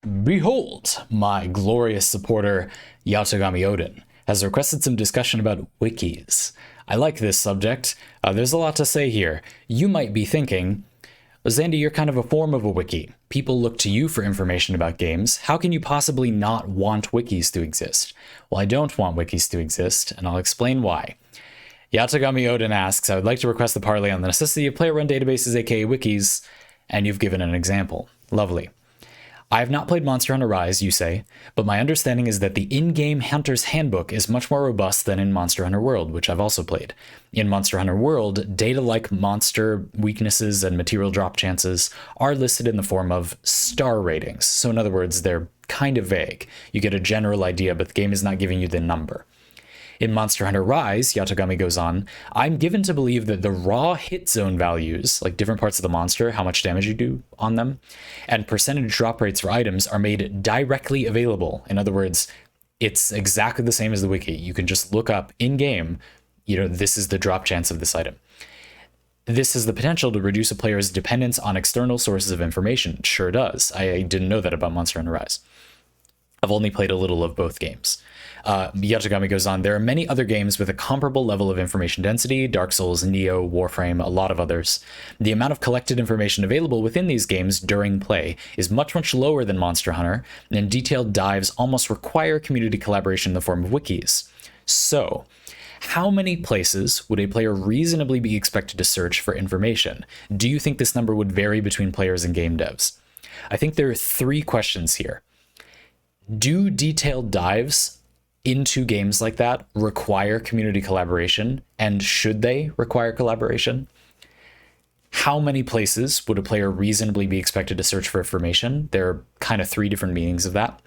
Behold, my glorious supporter, YatogamiOdin, has requested some discussion about wikis. I like this subject. There's a lot to say here. You might be thinking, Zandy, you're kind of a form of a wiki. People look to you for information about games. How can you possibly not want wikis to exist? Well, I don't want wikis to exist, and I'll explain why. YatogamiOdin asks, I would like to request the Parley on the necessity of player-run databases, aka wikis, and you've given an example. Lovely. I have not played Monster Hunter Rise, you say, but my understanding is that the in-game Hunter's Handbook is much more robust than in Monster Hunter World, which I've also played. In Monster Hunter World, data like monster weaknesses and material drop chances are listed in the form of star ratings. So in other words, they're kind of vague. You get a general idea, but the game is not giving you the number. In Monster Hunter Rise, Yatogami goes on, I'm given to believe that the raw hit zone values, like different parts of the monster, how much damage you do on them, and percentage drop rates for items are made directly available. In other words, it's exactly the same as the wiki. You can just look up in-game, this is the drop chance of this item. This has the potential to reduce a player's dependence on external sources of information. It sure does. I didn't know that about Monster Hunter Rise. I've only played a little of both games. Yatogami goes on, there are many other games with a comparable level of information density, Dark Souls, Neo, Warframe, a lot of others. The amount of collected information available within these games during play is much, much lower than Monster Hunter, and detailed dives almost require community collaboration in the form of wikis. So, how many places would a player reasonably be expected to search for information? Do you think this number would vary between players and game devs? I think there are three questions here. Do detailed dives into games like that require community collaboration? And should they require collaboration? How many places would a player reasonably be expected to search for information? There are kind of three different meanings of that.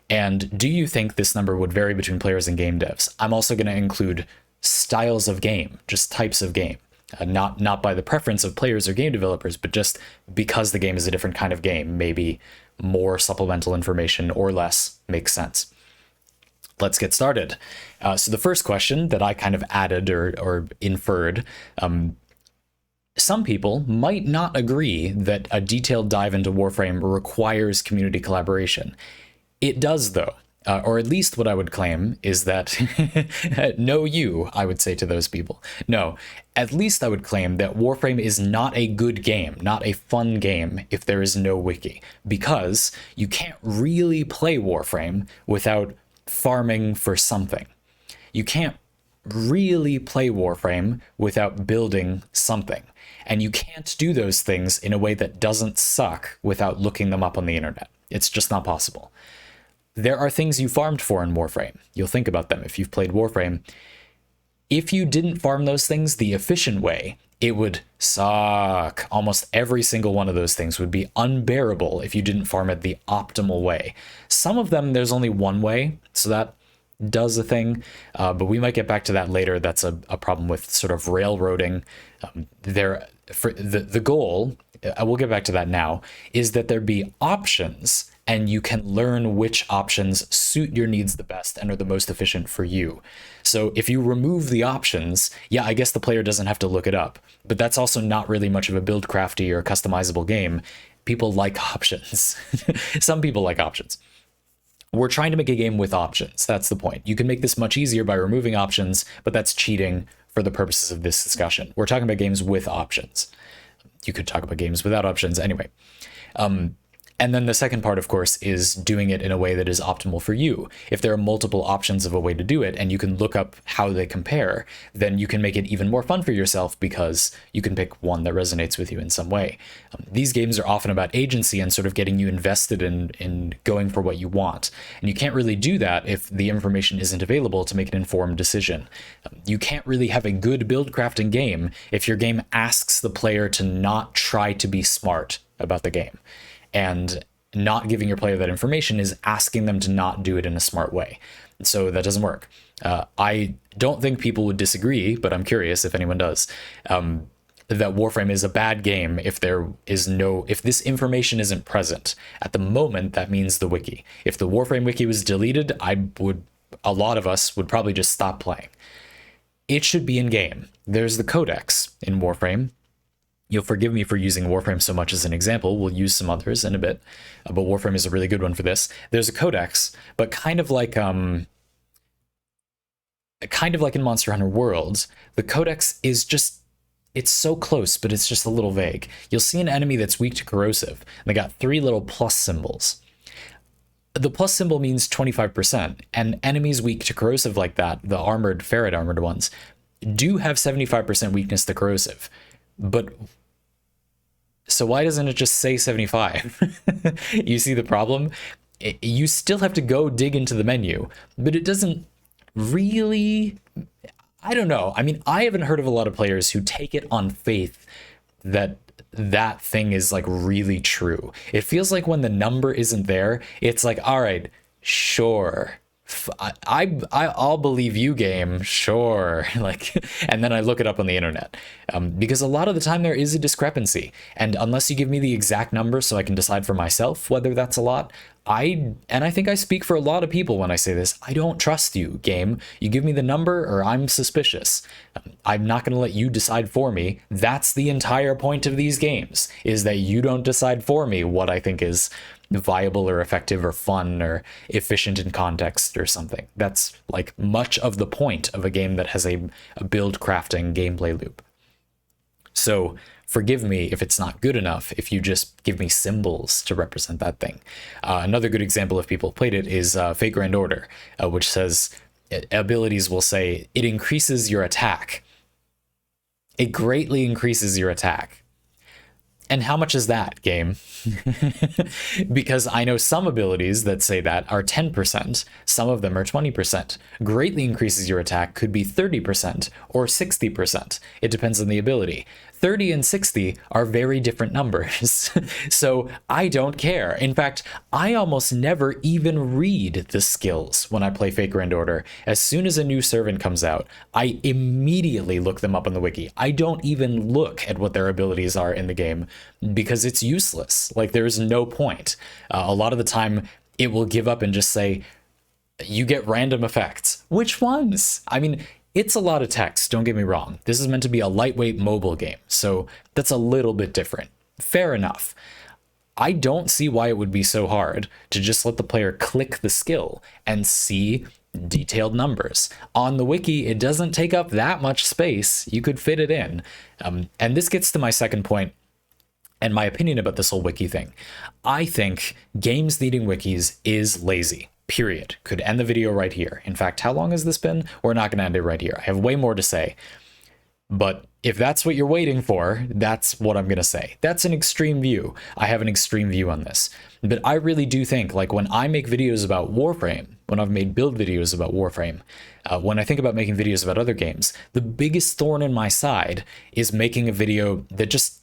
And do you think this number would vary between players and game devs? I'm also going to include styles of game, just types of game. Not by the preference of players or game developers, but just because the game is a different kind of game, maybe more supplemental information or less makes sense. Let's get started. So the first question that I kind of added or inferred, some people might not agree that a detailed dive into Warframe requires community collaboration. It does, though. Or at least what I would claim is that, no you, I would say to those people. No, at least I would claim that Warframe is not a good game, not a fun game, if there is no wiki. Because you can't really play Warframe without farming for something. You can't really play Warframe without building something. And you can't do those things in a way that doesn't suck without looking them up on the internet. It's just not possible. There are things you farmed for in Warframe. You'll think about them if you've played Warframe. If you didn't farm those things the efficient way, it would suck. Almost every single one of those things would be unbearable if you didn't farm it the optimal way. Some of them, there's only one way, so that does a thing, but we might get back to that later. That's a problem with sort of railroading. For the goal, I will get back to that now, is that there be options and you can learn which options suit your needs the best and are the most efficient for you. So if you remove the options, yeah, I guess the player doesn't have to look it up, but that's also not really much of a build crafty or customizable game. People like options. Some people like options. We're trying to make a game with options. That's the point. You can make this much easier by removing options, but that's cheating for the purposes of this discussion. We're talking about games with options. You could talk about games without options anyway. And then the second part, of course, is doing it in a way that is optimal for you. If there are multiple options of a way to do it and you can look up how they compare, then you can make it even more fun for yourself because you can pick one that resonates with you in some way. These games are often about agency and sort of getting you invested in going for what you want. And you can't really do that if the information isn't available to make an informed decision. You can't really have a good build crafting game if your game asks the player to not try to be smart about the game. And not giving your player that information is asking them to not do it in a smart way. So that doesn't work. I don't think people would disagree, but I'm curious if anyone does, that Warframe is a bad game if if this information isn't present. At the moment, that means the wiki. If the Warframe wiki was deleted, a lot of us would probably just stop playing. It should be in game. There's the codex in Warframe. You'll forgive me for using Warframe so much as an example. We'll use some others in a bit, but Warframe is a really good one for this. There's a codex, but kind of like in Monster Hunter Worlds, the codex is just, it's so close, but it's just a little vague. You'll see an enemy that's weak to corrosive, and they got 3 little plus symbols. The plus symbol means 25%, and enemies weak to corrosive like that, the armored, ferret armored ones, do have 75% weakness to corrosive. But so why doesn't it just say 75? You see the problem? You still have to go dig into the menu, but it doesn't really, I don't know. I mean, I haven't heard of a lot of players who take it on faith that that thing is like really true. It feels like when the number isn't there, it's like, all right, sure. I'll believe you, game, sure. Like, and then I look it up on the internet, because a lot of the time there is a discrepancy, and unless you give me the exact number so I can decide for myself whether that's a lot, I think I speak for a lot of people when I say this, I don't trust you, game. You give me the number or I'm suspicious. I'm not going to let you decide for me. That's the entire point of these games, is that you don't decide for me what I think is viable or effective or fun or efficient in context or something. That's like much of the point of a game that has a build crafting gameplay loop. So forgive me if it's not good enough if you just give me symbols to represent that thing. Another good example, if people played it, is Fate Grand Order, which says abilities will say it increases your attack. It greatly increases your attack. And how much is that, game? Because I know some abilities that say that are 10%, some of them are 20%. Greatly increases your attack could be 30% or 60%. It depends on the ability. 30 and 60 are very different numbers. So I don't care. In fact, I almost never even read the skills when I play Fate Grand Order. As soon as a new servant comes out, I immediately look them up on the wiki. I don't even look at what their abilities are in the game because it's useless. Like, there's no point. A lot of the time, it will give up and just say, you get random effects. Which ones? I mean, it's a lot of text, don't get me wrong. This is meant to be a lightweight mobile game, so that's a little bit different. Fair enough. I don't see why it would be so hard to just let the player click the skill and see detailed numbers. On the wiki, it doesn't take up that much space. You could fit it in. And this gets to my second point and my opinion about this whole wiki thing. I think games needing wikis is lazy. Period. Could end the video right here. In fact, how long has this been? We're not going to end it right here. I have way more to say. But if that's what you're waiting for, that's what I'm going to say. That's an extreme view. I have an extreme view on this. But I really do think, like, when I make videos about Warframe, when I've made build videos about Warframe, when I think about making videos about other games, the biggest thorn in my side is making a video that just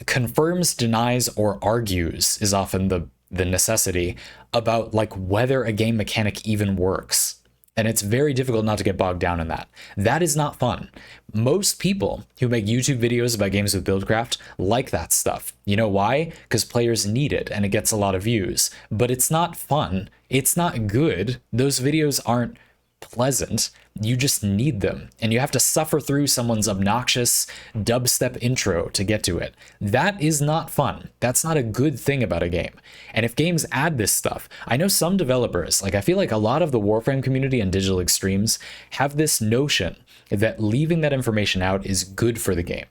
confirms, denies, or argues, is often the necessity about like whether a game mechanic even works. And it's very difficult not to get bogged down in that. That is not fun. Most people who make YouTube videos about games with Buildcraft like that stuff. You know why? Because players need it and it gets a lot of views. But it's not fun. It's not good. Those videos aren't pleasant. You just need them, and you have to suffer through someone's obnoxious dubstep intro to get to it. That is not fun. That's not a good thing about a game. And if games add this stuff, I know some developers, like I feel like a lot of the Warframe community and digital extremes have this notion that leaving that information out is good for the game.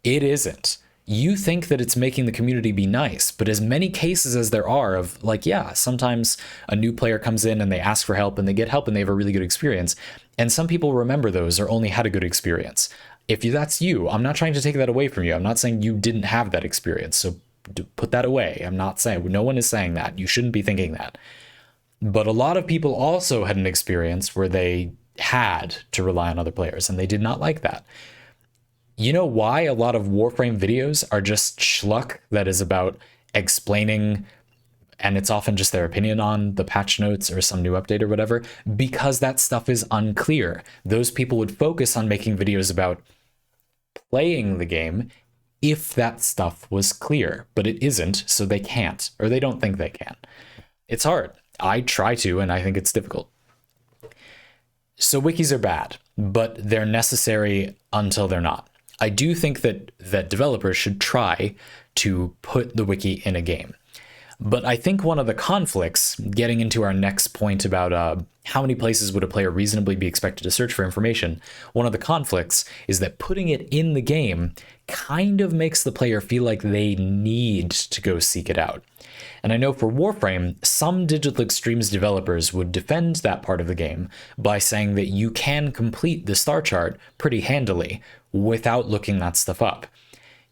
It isn't. You think that it's making the community be nice, but as many cases as there are of like, yeah, sometimes a new player comes in and they ask for help and they get help and they have a really good experience. And some people remember those or only had a good experience. If that's you, I'm not trying to take that away from you. I'm not saying you didn't have that experience. So put that away. I'm not saying, no one is saying that. You shouldn't be thinking that. But a lot of people also had an experience where they had to rely on other players and they did not like that. You know why a lot of Warframe videos are just schluck that is about explaining, and it's often just their opinion on the patch notes or some new update or whatever? Because that stuff is unclear. Those people would focus on making videos about playing the game if that stuff was clear, but it isn't, so they can't, or they don't think they can. It's hard. I try to, and I think it's difficult. So wikis are bad, but they're necessary until they're not. I do think that developers should try to put the wiki in a game. But I think one of the conflicts, getting into our next point about how many places would a player reasonably be expected to search for information, one of the conflicts is that putting it in the game kind of makes the player feel like they need to go seek it out. And I know for Warframe, some Digital Extremes developers would defend that part of the game by saying that you can complete the star chart pretty handily without looking that stuff up.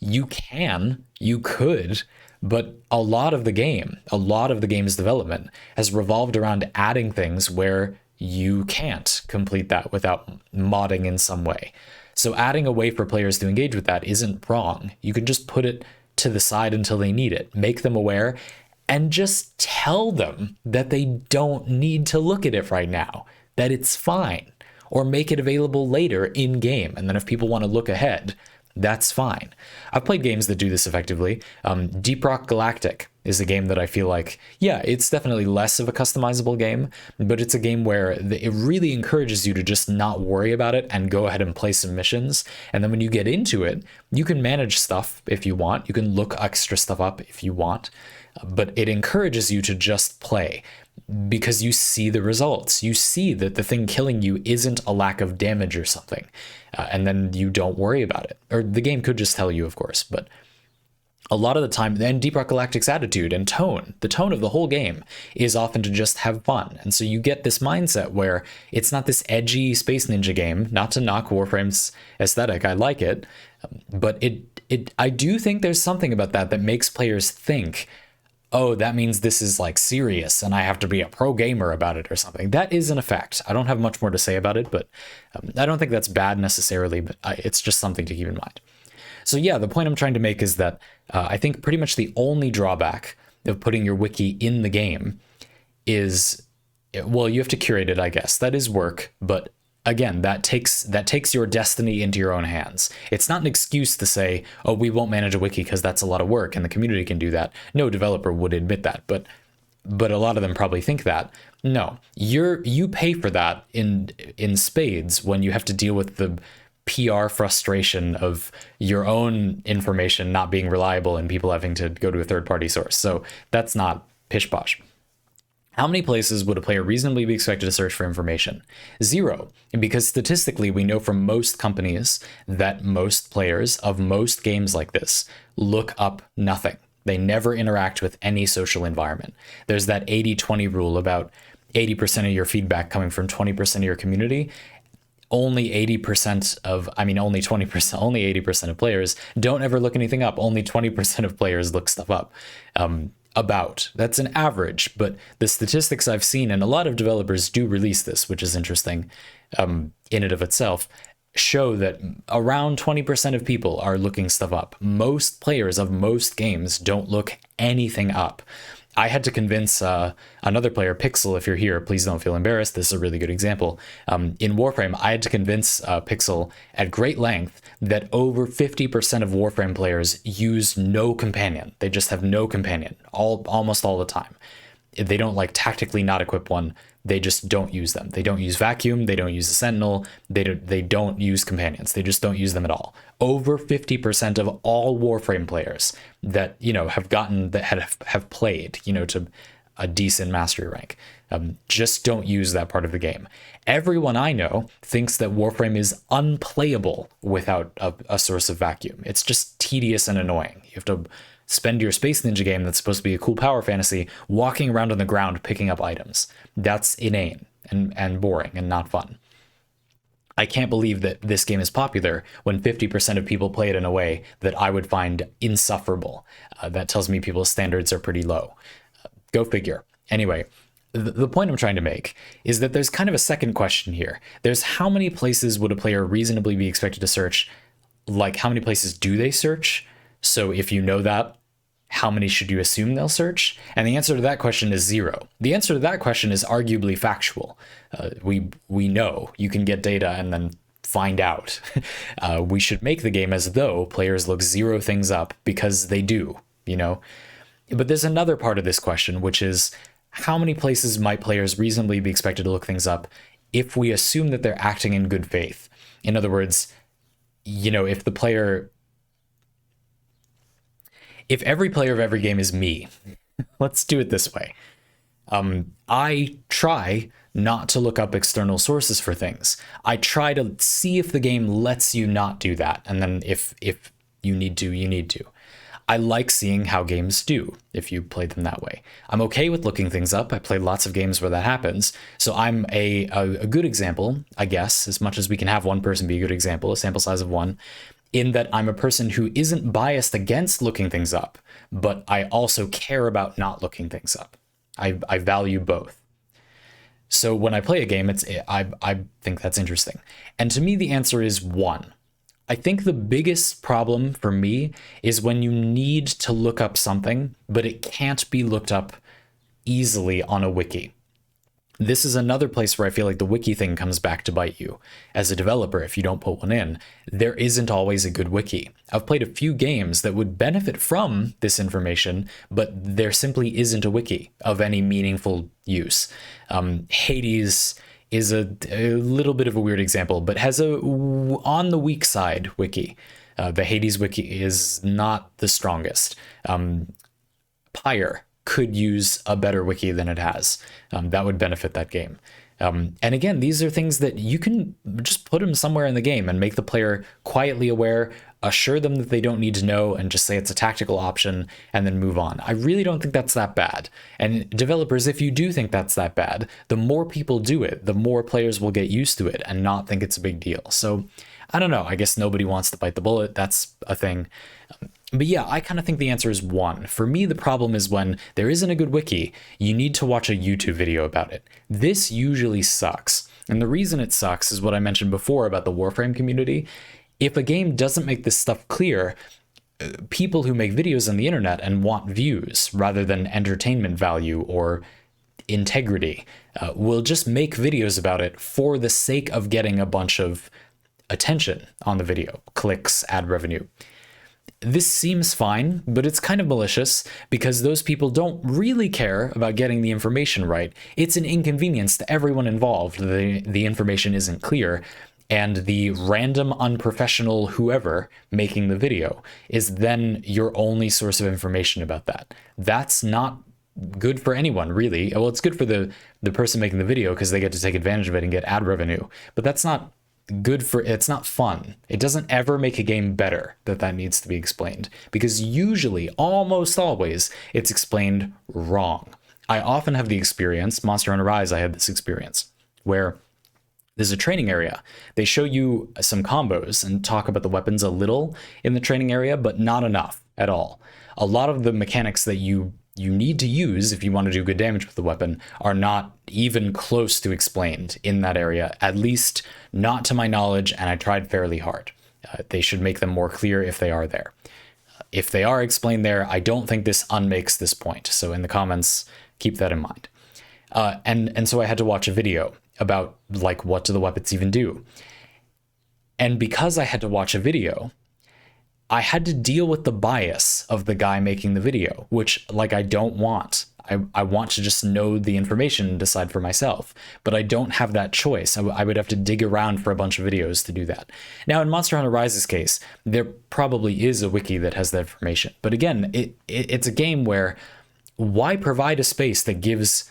You could, but a lot of the game's development has revolved around adding things where you can't complete that without modding in some way. So adding a way for players to engage with that isn't wrong. You can just put it to the side until they need it, make them aware, and just tell them that they don't need to look at it right now, that it's fine, or make it available later in game. And then if people want to look ahead, that's fine. I've played games that do this effectively. Deep Rock Galactic is a game that I feel like, yeah, it's definitely less of a customizable game, but it's a game where it really encourages you to just not worry about it and go ahead and play some missions. And then when you get into it, you can manage stuff if you want. You can look extra stuff up if you want, but it encourages you to just play because you see the results. You see that the thing killing you isn't a lack of damage or something. And then you don't worry about it. Or the game could just tell you, of course, but a lot of the time, and Deep Rock Galactic's attitude and tone, the tone of the whole game is often to just have fun. And so you get this mindset where it's not this edgy Space Ninja game, not to knock Warframe's aesthetic, I like it, but I do think there's something about that makes players think, oh, that means this is like serious and I have to be a pro gamer about it or something. That is an effect. I don't have much more to say about it, but I don't think that's bad necessarily, but it's just something to keep in mind. So yeah, the point I'm trying to make is that I think pretty much the only drawback of putting your wiki in the game is, well, you have to curate it, I guess. That is work, but again, that takes your destiny into your own hands. It's not an excuse to say, oh, we won't manage a wiki because that's a lot of work and the community can do that. No developer would admit that, but a lot of them probably think that. No, you pay for that in spades when you have to deal with the PR frustration of your own information not being reliable and people having to go to a third-party source. So that's not pish-posh. How many places would a player reasonably be expected to search for information? 0, because statistically we know from most companies that most players of most games like this look up nothing. They never interact with any social environment. There's that 80-20 rule about 80% of your feedback coming from 20% of your community. Only 80% only 20%, only 80% of players don't ever look anything up. Only 20% of players look stuff up. That's an average, but the statistics I've seen, and a lot of developers do release this, which is interesting in and of itself, show that around 20% of people are looking stuff up. Most players of most games don't look anything up. I had to convince another player, Pixel, if you're here, please don't feel embarrassed. This is a really good example. In Warframe, I had to convince Pixel at great length that over 50% of Warframe players use no companion. They just have no companion almost all the time. They don't tactically not equip one. They just don't use them. They don't use Vacuum. They don't use the Sentinel. They don't use companions. They just don't use them at all. Over 50% of all Warframe players that have played to a decent mastery rank just don't use that part of the game. Everyone I know thinks that Warframe is unplayable without a source of Vacuum. It's just tedious and annoying. You have to spend your Space Ninja game that's supposed to be a cool power fantasy walking around on the ground picking up items. That's inane and boring and not fun. I can't believe that this game is popular when 50% of people play it in a way that I would find insufferable. That tells me people's standards are pretty low. Go figure. Anyway, the point I'm trying to make is that there's kind of a second question here. There's how many places would a player reasonably be expected to search? How many places do they search? So if you know that, how many should you assume they'll search? And the answer to that question is 0. The answer to that question is arguably factual. We know you can get data and then find out. We should make the game as though players look 0 things up because they do, But there's another part of this question, which is how many places might players reasonably be expected to look things up if we assume that they're acting in good faith? In other words, if the player, if every player of every game is me, let's do it this way. I try not to look up external sources for things. I try to see if the game lets you not do that. And then if you need to, you need to. I like seeing how games do if you play them that way. I'm okay with looking things up. I played lots of games where that happens. So I'm a good example, I guess, as much as we can have one person be a good example, a sample size of one, in that I'm a person who isn't biased against looking things up, but I also care about not looking things up. I value both. So when I play a game, I think that's interesting. And to me, the answer is one. I think the biggest problem for me is when you need to look up something, but it can't be looked up easily on a wiki. This is another place where I feel like the wiki thing comes back to bite you. As a developer, if you don't put one in, there isn't always a good wiki. I've played a few games that would benefit from this information, but there simply isn't a wiki of any meaningful use. Hades is a little bit of a weird example, but has a on the weak side wiki. The Hades wiki is not the strongest. Pyre could use a better wiki than it has. That would benefit that game. And again, these are things that you can just put them somewhere in the game and make the player quietly aware, assure them that they don't need to know, and just say it's a tactical option and then move on. I really don't think that's that bad. And developers, if you do think that's that bad, the more people do it, the more players will get used to it and not think it's a big deal. So I don't know. I guess nobody wants to bite the bullet. That's a thing. But yeah, I kind of think the answer is one. For me, the problem is when there isn't a good wiki, you need to watch a YouTube video about it. This usually sucks. And the reason it sucks is what I mentioned before about the Warframe community. If a game doesn't make this stuff clear, people who make videos on the internet and want views rather than entertainment value or integrity will just make videos about it for the sake of getting a bunch of attention on the video, clicks, ad revenue. This seems fine, but it's kind of malicious because those people don't really care about getting the information right. It's an inconvenience to everyone involved. The information isn't clear, and the random unprofessional whoever making the video is then your only source of information about that. That's not good for anyone, really. Well, it's good for the person making the video because they get to take advantage of it and get ad revenue, but that's not good for, it's not fun. It doesn't ever make a game better that needs to be explained, because usually, almost always, it's explained wrong. I often have the experience, Monster Hunter Rise, I had this experience, where there's a training area. They show you some combos and talk about the weapons a little in the training area, but not enough at all. A lot of the mechanics that you need to use if you want to do good damage with the weapon are not even close to explained in that area, at least not to my knowledge, and I tried fairly hard. They should make them more clear if they are there. If they are explained there, I don't think this unmakes this point. So in the comments, keep that in mind. And so I had to watch a video about, like, what do the weapons even do? And because I had to watch a video, I had to deal with the bias of the guy making the video, which, like, I don't want. I want to just know the information and decide for myself, but I don't have that choice. I would have to dig around for a bunch of videos to do that. Now, in Monster Hunter Rise's case, there probably is a wiki that has that information. But again, it's a game where why provide a space that gives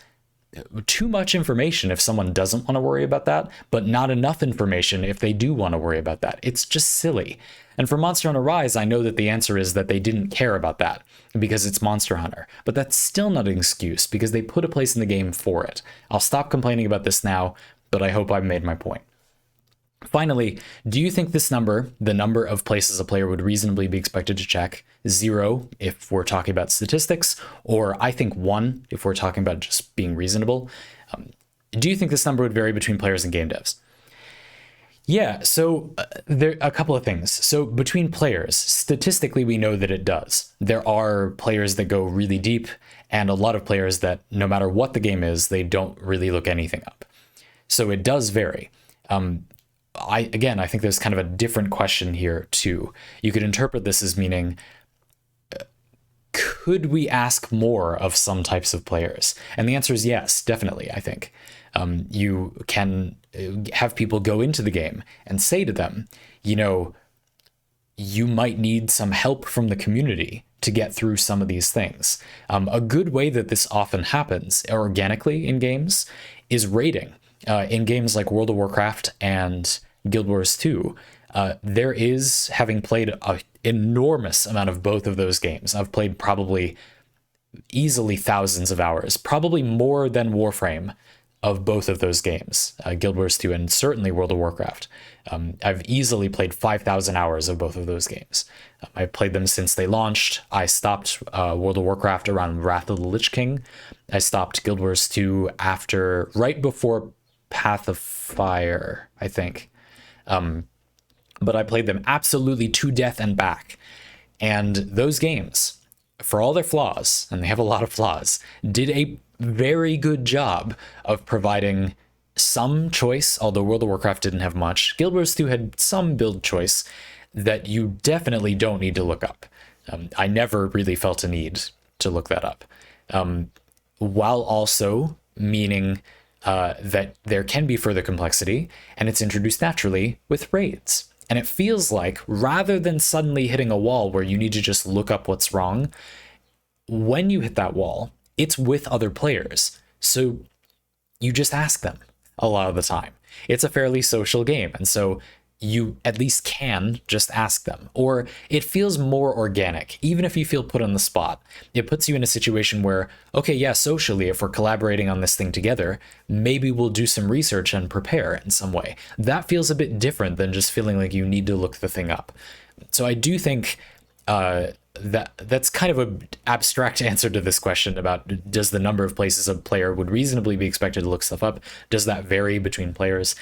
too much information if someone doesn't want to worry about that, but not enough information if they do want to worry about that? It's just silly. And for Monster Hunter Rise, I know that the answer is that they didn't care about that because it's Monster Hunter, but that's still not an excuse because they put a place in the game for it. I'll stop complaining about this now, but I hope I've made my point. Finally, do you think this number, the number of places a player would reasonably be expected to check, 0 if we're talking about statistics, or I think 1 if we're talking about just being reasonable, do you think this number would vary between players and game devs? Yeah, so there are a couple of things. So between players, statistically, we know that it does. There are players that go really deep, and a lot of players that no matter what the game is, they don't really look anything up. So it does vary. I think there's kind of a different question here too. You could interpret this as meaning, could we ask more of some types of players? And the answer is yes, definitely, I think. You can have people go into the game and say to them, you know, you might need some help from the community to get through some of these things. A good way that this often happens organically in games is raiding. In games like World of Warcraft and Guild Wars 2, there is, having played an enormous amount of both of those games, I've played probably easily thousands of hours, probably more than Warframe of both of those games, Guild Wars 2 and certainly World of Warcraft. I've easily played 5,000 hours of both of those games. I've played them since they launched. I stopped World of Warcraft around Wrath of the Lich King. I stopped Guild Wars 2 right before Path of Fire, I think. But I played them absolutely to death and back. And those games, for all their flaws, and they have a lot of flaws, did a very good job of providing some choice, although World of Warcraft didn't have much. Guild Wars 2 had some build choice that you definitely don't need to look up. I never really felt a need to look that up. While also meaning that there can be further complexity, and it's introduced naturally with raids. And it feels like, rather than suddenly hitting a wall where you need to just look up what's wrong, when you hit that wall, it's with other players. So you just ask them a lot of the time. It's a fairly social game, and so you at least can just ask them. Or it feels more organic, even if you feel put on the spot. It puts you in a situation where, okay, yeah, socially, if we're collaborating on this thing together, maybe we'll do some research and prepare in some way. That feels a bit different than just feeling like you need to look the thing up. So I do think that's kind of an abstract answer to this question about, does the number of places a player would reasonably be expected to look stuff up, does that vary between players?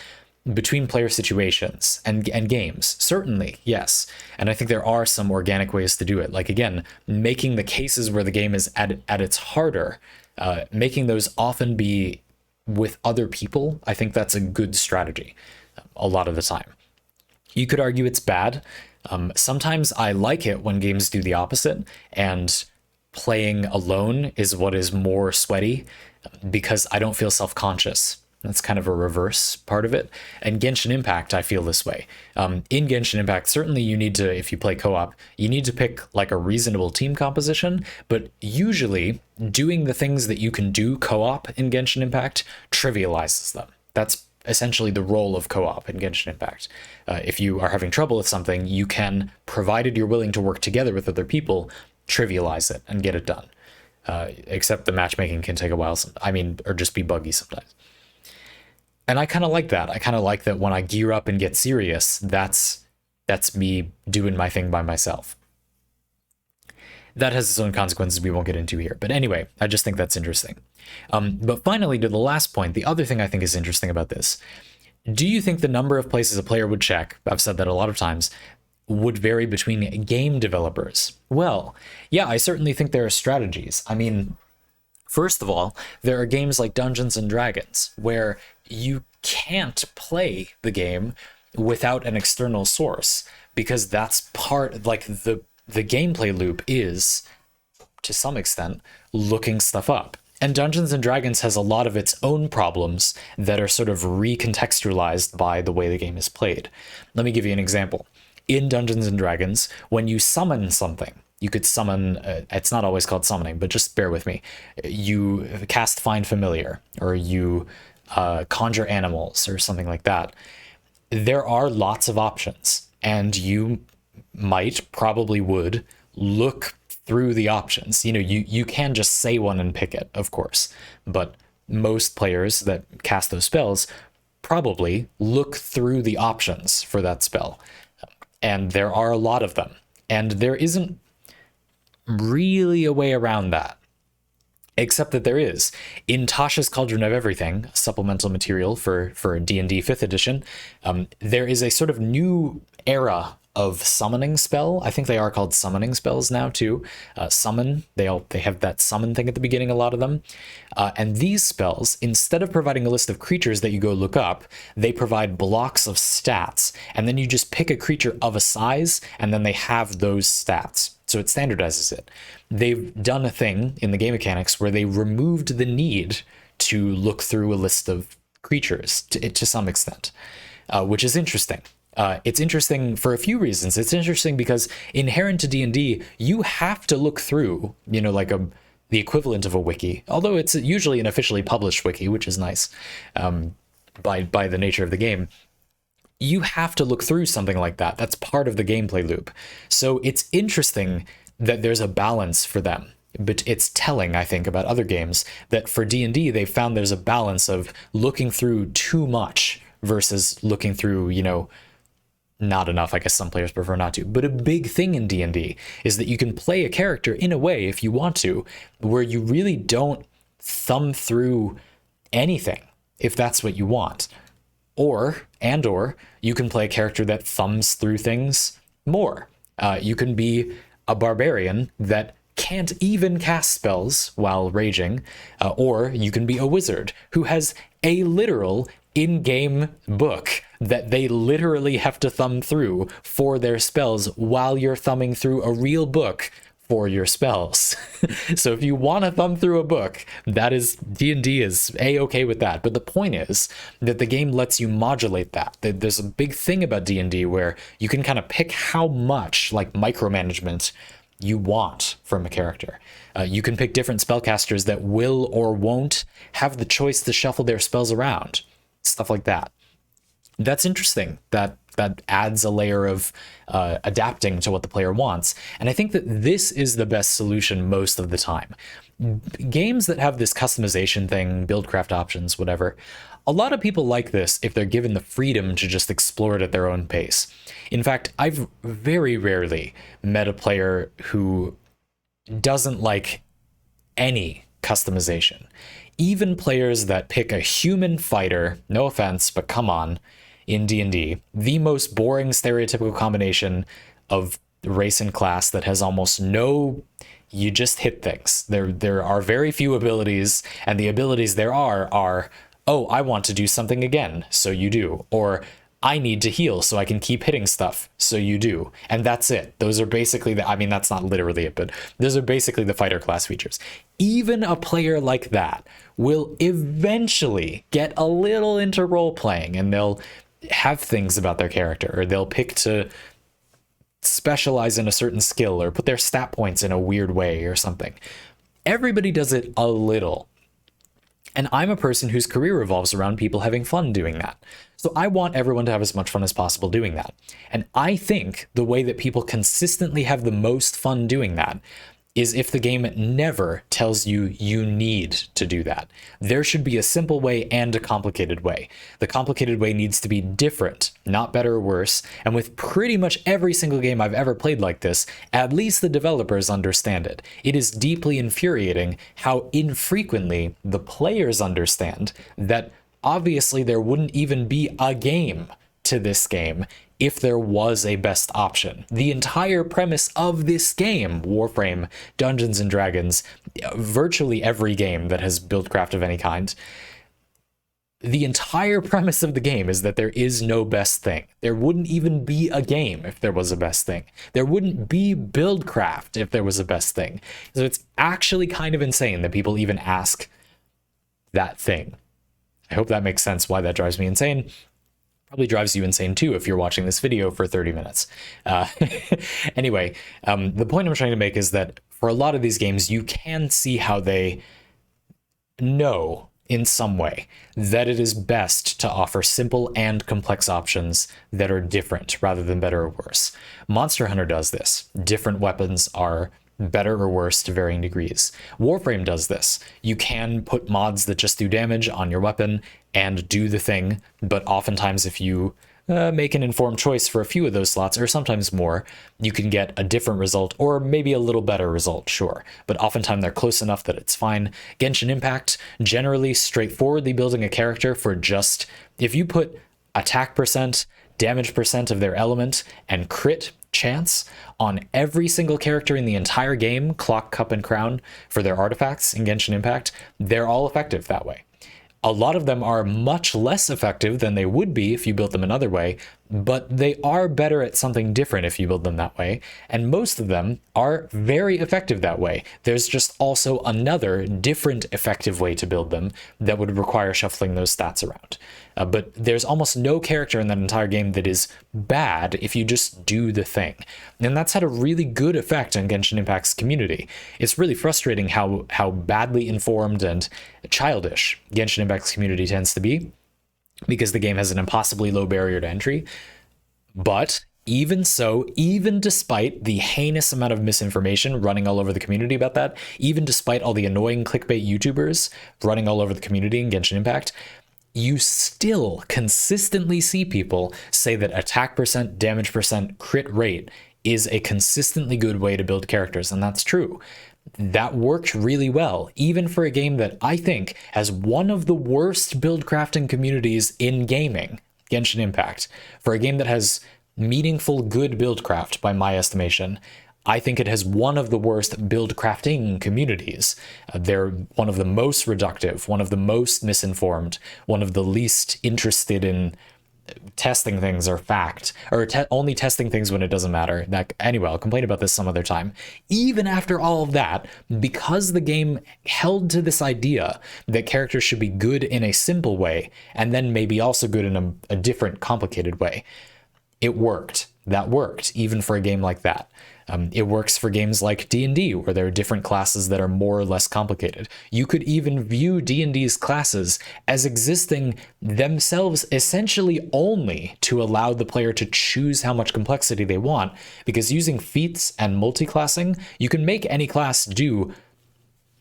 Between player situations and games, certainly, yes. And I think there are some organic ways to do it. Like, again, making the cases where the game is at its harder, making those often be with other people, I think that's a good strategy a lot of the time. You could argue it's bad. Sometimes I like it when games do the opposite, and playing alone is what is more sweaty because I don't feel self-conscious. That's kind of a reverse part of it. And Genshin Impact, I feel this way. In Genshin Impact, certainly you need to, if you play co-op, you need to pick like a reasonable team composition, but usually doing the things that you can do co-op in Genshin Impact trivializes them. That's essentially the role of co-op in Genshin Impact. If you are having trouble with something, you can, provided you're willing to work together with other people, trivialize it and get it done. Except the matchmaking can take a while, or just be buggy sometimes. And I kind of like that. I kind of like that when I gear up and get serious, that's me doing my thing by myself. That has its own consequences we won't get into here. But anyway, I just think that's interesting. But finally, to the last point, the other thing I think is interesting about this. Do you think the number of places a player would check, I've said that a lot of times, would vary between game developers? Well, yeah, I certainly think there are strategies. I mean, first of all, there are games like Dungeons and Dragons where you can't play the game without an external source, because that's part, like, the gameplay loop is, to some extent, looking stuff up. And Dungeons and Dragons has a lot of its own problems that are sort of recontextualized by the way the game is played. Let me give you an example. In Dungeons and Dragons, when you summon something, you could summon, it's not always called summoning, but just bear with me. You cast Find Familiar, or you conjure animals, or something like that. There are lots of options, and you probably would look through the options. You can just say one and pick it, of course, but most players that cast those spells probably look through the options for that spell. And there are a lot of them, and there isn't really a way around that, except that there is. In Tasha's Cauldron of Everything, supplemental material for D&D 5th edition, there is a sort of new era of summoning spell. I think they are called summoning spells now too. Summon, they have that summon thing at the beginning, a lot of them. And these spells, instead of providing a list of creatures that you go look up, they provide blocks of stats, and then you just pick a creature of a size, and then they have those stats. So it standardizes it. They've done a thing in the game mechanics where they removed the need to look through a list of creatures to some extent, which is interesting. It's interesting for a few reasons. It's interesting because inherent to D&D, you have to look through, like the equivalent of a wiki, although it's usually an officially published wiki, which is nice by the nature of the game. You have to look through something like that. That's part of the gameplay loop. So it's interesting that there's a balance for them. But it's telling, I think, about other games that for D&D, they found there's a balance of looking through too much versus looking through, not enough. I guess some players prefer not to. But a big thing in D&D is that you can play a character in a way, if you want to, where you really don't thumb through anything, if that's what you want. Or you can play a character that thumbs through things more. You can be a barbarian that can't even cast spells while raging, or you can be a wizard who has a literal in-game book that they literally have to thumb through for their spells while you're thumbing through a real book for your spells. So if you want to thumb through a book, that is, D&D is a-okay with that. But the point is that the game lets you modulate that. There's a big thing about D&D where you can kind of pick how much, like, micromanagement you want from a character. You can pick different spellcasters that will or won't have the choice to shuffle their spells around. Stuff like that. That's interesting. That adds a layer of adapting to what the player wants. And I think that this is the best solution most of the time. Games that have this customization thing, build craft options, whatever, a lot of people like this if they're given the freedom to just explore it at their own pace. In fact, I've very rarely met a player who doesn't like any customization. Even players that pick a human fighter, no offense, but come on, in D&D, the most boring stereotypical combination of race and class that has almost no, you just hit things. There are very few abilities, and the abilities there are, oh, I want to do something again, so you do. Or I need to heal so I can keep hitting stuff, so you do. And that's it. Those are basically that's not literally it, but those are basically the fighter class features. Even a player like that will eventually get a little into role playing, and they'll have things about their character, or they'll pick to specialize in a certain skill or put their stat points in a weird way or something. Everybody does it a little. And I'm a person whose career revolves around people having fun doing that. So I want everyone to have as much fun as possible doing that. And I think the way that people consistently have the most fun doing that is if the game never tells you you need to do that. There should be a simple way and a complicated way. The complicated way needs to be different, not better or worse. And with pretty much every single game I've ever played like this, at least the developers understand it. It is deeply infuriating how infrequently the players understand that obviously there wouldn't even be a game to this game if there was a best option. The entire premise of this game, Warframe, Dungeons and Dragons, virtually every game that has buildcraft of any kind, the entire premise of the game is that there is no best thing. There wouldn't even be a game if there was a best thing. There wouldn't be buildcraft if there was a best thing. So it's actually kind of insane that people even ask that thing. I hope that makes sense why that drives me insane. Probably drives you insane too if you're watching this video for 30 minutes. Anyway, the point I'm trying to make is that for a lot of these games, you can see how they know in some way that it is best to offer simple and complex options that are different rather than better or worse. Monster Hunter does this. Different weapons are better or worse to varying degrees. Warframe does this. You can put mods that just do damage on your weapon and do the thing, but oftentimes if you make an informed choice for a few of those slots, or sometimes more, you can get a different result, or maybe a little better result, sure. But oftentimes they're close enough that it's fine. Genshin Impact, generally straightforwardly building a character for just, if you put attack percent, damage percent of their element, and crit chance on every single character in the entire game, Clock, Cup, and Crown, for their artifacts in Genshin Impact, they're all effective that way. A lot of them are much less effective than they would be if you built them another way, but they are better at something different if you build them that way, and most of them are very effective that way. There's just also another different effective way to build them that would require shuffling those stats around. But there's almost no character in that entire game that is bad if you just do the thing. And that's had a really good effect on Genshin Impact's community. It's really frustrating how badly informed and childish Genshin Impact's community tends to be, because the game has an impossibly low barrier to entry. But even so, even despite the heinous amount of misinformation running all over the community about that, even despite all the annoying clickbait YouTubers running all over the community in Genshin Impact, you still consistently see people say that attack percent, damage percent, crit rate is a consistently good way to build characters, and that's true. That worked really well, even for a game that I think has one of the worst build crafting communities in gaming, Genshin Impact. For a game that has meaningful good build craft, by my estimation, I think it has one of the worst build crafting communities. They're one of the most reductive, one of the most misinformed, one of the least interested in testing things or fact, or only testing things when it doesn't matter. Anyway, I'll complain about this some other time. Even after all of that, because the game held to this idea that characters should be good in a simple way, and then maybe also good in a different, complicated way, it worked. That worked, even for a game like that. It works for games like D&D, where there are different classes that are more or less complicated. You could even view D&D's classes as existing themselves essentially only to allow the player to choose how much complexity they want, because using feats and multi-classing, you can make any class do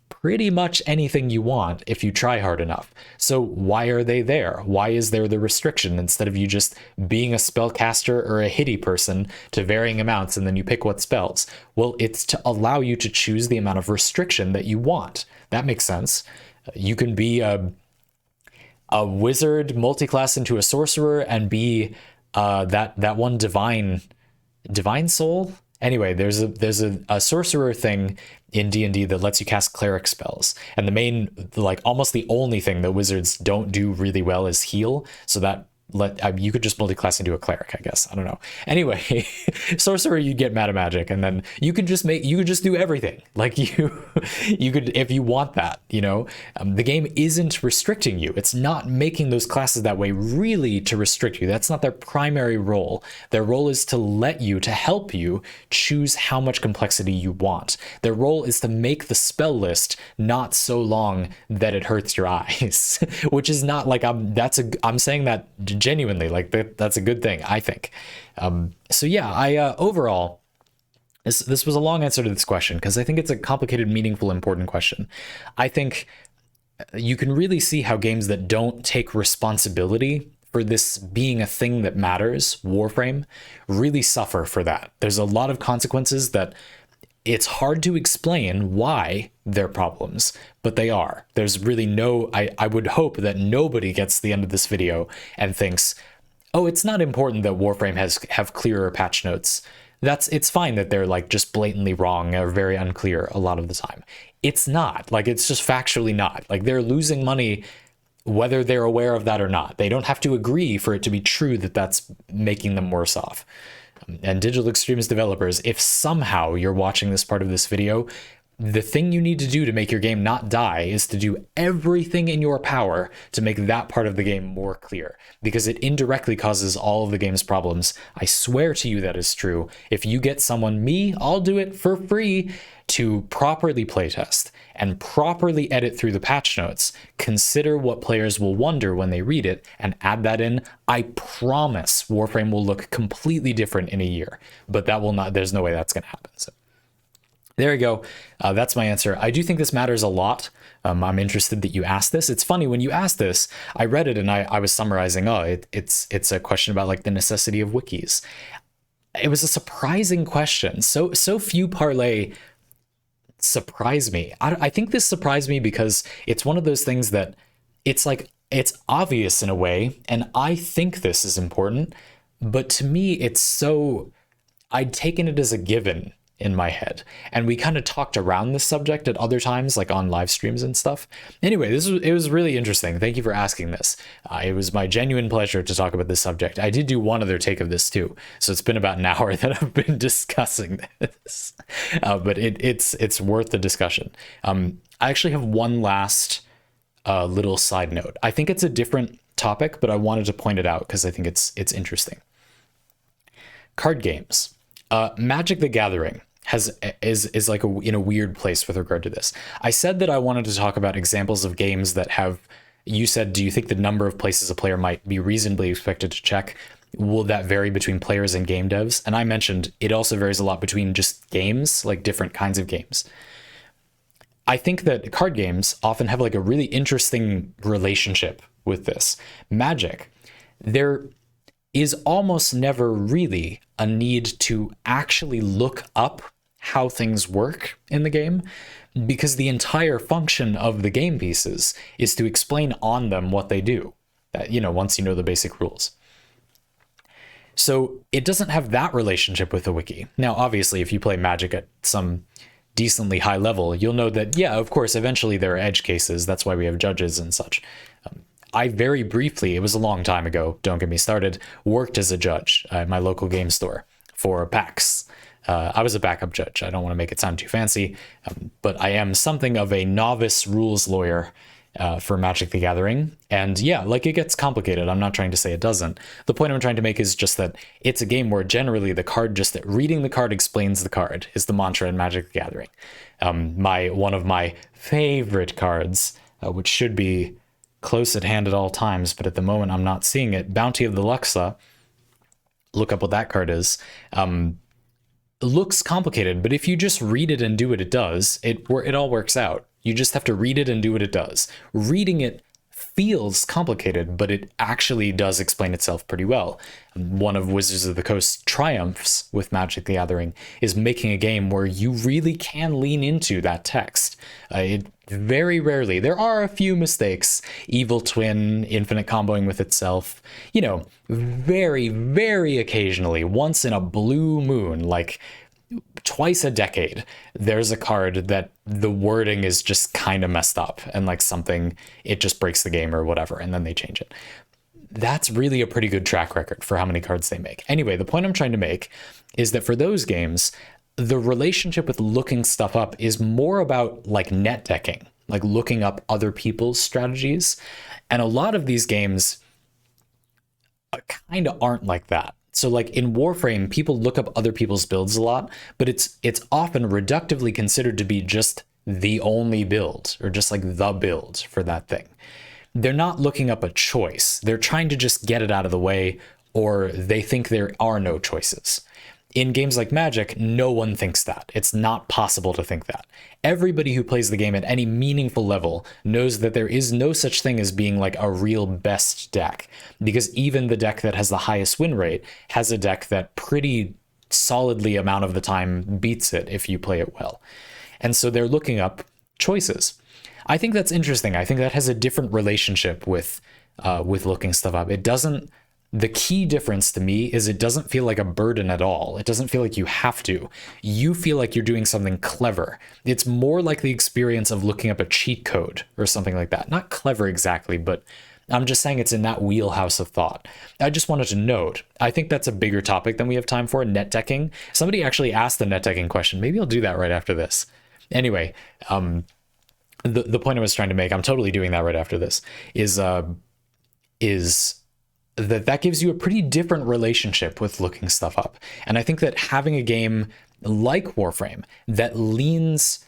pretty much anything you want if you try hard enough. So why are they there? Why is there the restriction instead of you just being a spellcaster or a hitty person to varying amounts and then you pick what spells? Well, it's to allow you to choose the amount of restriction that you want. That makes sense. You can be a wizard, multi-class into a sorcerer, and be that one divine soul. Anyway, there's a sorcerer thing in D&D that lets you cast cleric spells, and the main, like almost the only thing that wizards don't do really well is heal, so that you could just multi-class into a cleric, I guess. I don't know. Anyway, sorcerer, you get meta magic, and then you could just do everything. Like you could, if you want that, the game isn't restricting you. It's not making those classes that way really to restrict you. That's not their primary role. Their role is to help you choose how much complexity you want. Their role is to make the spell list not so long that it hurts your eyes, which is not like I'm saying that genuinely, like that's a good thing, I think. So yeah, I overall, this was a long answer to this question because I think it's a complicated, meaningful, important question. I think you can really see how games that don't take responsibility for this being a thing that matters, Warframe, really suffer for that. There's a lot of consequences that it's hard to explain why they're problems, but they are. There's really I would hope that nobody gets to the end of this video and thinks, oh, it's not important that Warframe have clearer patch notes. It's fine that they're like just blatantly wrong or very unclear a lot of the time. It's not. Like, it's just factually not. Like, they're losing money whether they're aware of that or not. They don't have to agree for it to be true that that's making them worse off. And Digital Extremes developers, if somehow you're watching this part of this video, the thing you need to do to make your game not die is to do everything in your power to make that part of the game more clear, because it indirectly causes all of the game's problems. I swear to you that is true. If you get I'll do it for free, to properly playtest and properly edit through the patch notes, consider what players will wonder when they read it, and add that in, I promise Warframe will look completely different in a year. But that will not, there's no way that's going to happen. So there you go. That's my answer. I do think this matters a lot. I'm interested that you asked this. It's funny, when you asked this, I read it and I was summarizing, it's a question about like the necessity of wikis. It was a surprising question. So few Parley surprised me. I think this surprised me because it's one of those things that it's like, it's obvious in a way, and I think this is important, but to me, I'd taken it as a given in my head. And we kind of talked around this subject at other times, like on live streams and stuff. Anyway, it was really interesting. Thank you for asking this. It was my genuine pleasure to talk about this subject. I did do one other take of this too. So it's been about an hour that I've been discussing this, but it's worth the discussion. I actually have one last little side note. I think it's a different topic, but I wanted to point it out because I think it's interesting. Card games. Magic the Gathering is like in a weird place with regard to this. I said that I wanted to talk about examples of games that have, you said, do you think the number of places a player might be reasonably expected to check? Will that vary between players and game devs? And I mentioned it also varies a lot between just games, like different kinds of games. I think that card games often have like a really interesting relationship with this. Magic, there is almost never really a need to actually look up how things work in the game, because the entire function of the game pieces is to explain on them what they do, that, you know, once you know the basic rules. So it doesn't have that relationship with the wiki. Now, obviously, if you play Magic at some decently high level, you'll know that, yeah, of course, eventually there are edge cases. That's why we have judges and such. I very briefly, it was a long time ago, don't get me started, worked as a judge at my local game store for PAX. I was a backup judge. I don't want to make it sound too fancy, but I am something of a novice rules lawyer for Magic the Gathering. And yeah, like, it gets complicated. I'm not trying to say it doesn't. The point I'm trying to make is just that it's a game where generally the card, just that reading the card explains the card is the mantra in Magic the Gathering. One of my favorite cards, which should be close at hand at all times, but at the moment I'm not seeing it, Bounty of the Luxa, look up what that card is, looks complicated, but if you just read it and do what it does, it all works out. You just have to read it and do what it does. Reading it feels complicated, but it actually does explain itself pretty well. One of Wizards of the Coast's triumphs with Magic the Gathering is making a game where you really can lean into that text. It very rarely, there are a few mistakes, Evil Twin, infinite comboing with itself, you know, very, very occasionally, once in a blue moon, like twice a decade, there's a card that the wording is just kind of messed up and like something, it just breaks the game or whatever, and then they change it. That's really a pretty good track record for how many cards they make. Anyway, the point I'm trying to make is that for those games, the relationship with looking stuff up is more about like net decking, like looking up other people's strategies. And a lot of these games kind of aren't like that. So like in Warframe, people look up other people's builds a lot, but it's often reductively considered to be just the only build, or just like the build for that thing. They're not looking up a choice. They're trying to just get it out of the way, or they think there are no choices. In games like Magic, no one thinks that. It's not possible to think that. Everybody who plays the game at any meaningful level knows that there is no such thing as being like a real best deck, because even the deck that has the highest win rate has a deck that pretty solidly amount of the time beats it if you play it well. And so they're looking up choices. I think that's interesting. I think that has a different relationship with looking stuff up. It doesn't. The key difference to me is it doesn't feel like a burden at all. It doesn't feel like you have to. You feel like you're doing something clever. It's more like the experience of looking up a cheat code or something like that. Not clever exactly, but I'm just saying it's in that wheelhouse of thought. I just wanted to note, I think that's a bigger topic than we have time for, net decking. Somebody actually asked the net decking question. Maybe I'll do that right after this. Anyway, the point I was trying to make, I'm totally doing that right after this, is that gives you a pretty different relationship with looking stuff up. And I think that having a game like Warframe that leans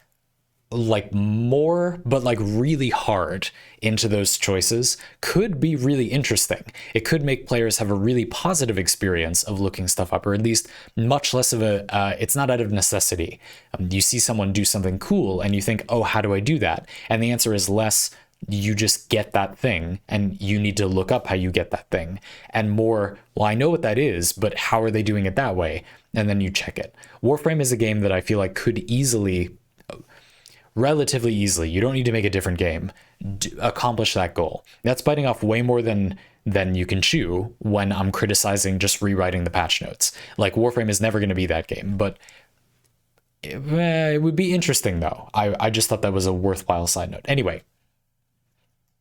like more, but like really hard into those choices could be really interesting. It could make players have a really positive experience of looking stuff up, or at least much less of a, it's not out of necessity. You see someone do something cool and you think, oh, how do I do that? And the answer is less, you just get that thing and you need to look up how you get that thing, and more, well, I know what that is, but how are they doing it that way? And then you check it. Warframe is a game that I feel like could easily, relatively easily, you don't need to make a different game, accomplish that goal. That's biting off way more than you can chew when I'm criticizing just rewriting the patch notes. Like, Warframe is never going to be that game, but It would be interesting, though. I just thought that was a worthwhile side note. Anyway,